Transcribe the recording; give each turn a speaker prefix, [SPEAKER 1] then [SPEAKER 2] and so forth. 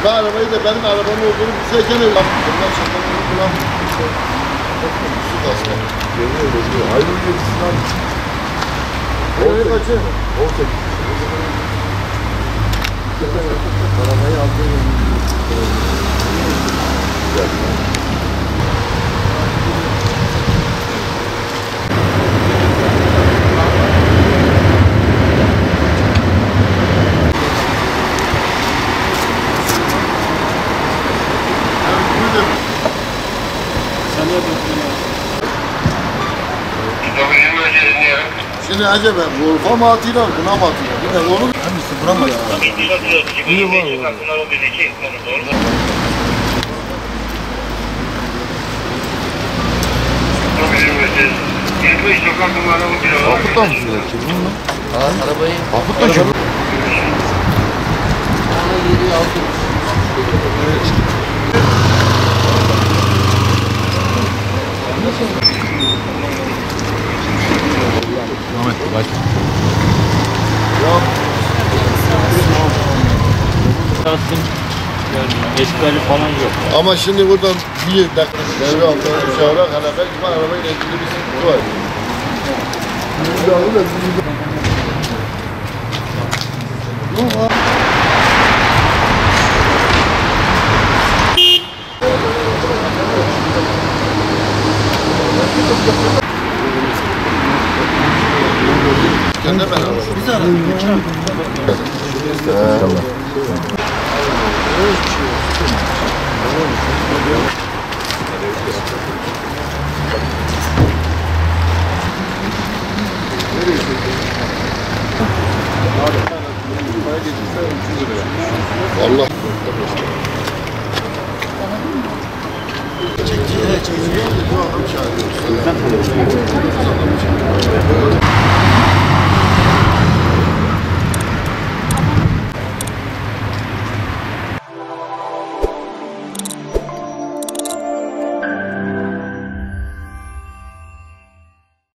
[SPEAKER 1] Ben arabayı da benim arabam olduğunu bilseyken öyle yaptım. Ben şakanını kullanmıştım. Su kasma. Geliyor. Hayır geçsin. Oraya kaçıyor. 18. Arabayı aldığı Şimdi acaba Volfa mı atıyla, buna mı atıyla? Bir de onu hangisi buna mı atıyla? İyi var. Afut'ta mı şurada ki bunun mu?
[SPEAKER 2] Arabayı...
[SPEAKER 1] Afut'ta şu.
[SPEAKER 2] Yeri aldım.
[SPEAKER 3] Ahmet bak.
[SPEAKER 1] Yok.
[SPEAKER 3] Eşkali falan yok.
[SPEAKER 1] Ama şimdi buradan bir dakika devre altına çağırarak hala belki ben arabayla ilgili bir sıkıntı var. Kendi ben aradım. Biz aradık. Allah. Çekici. Bu adam çağırıyor.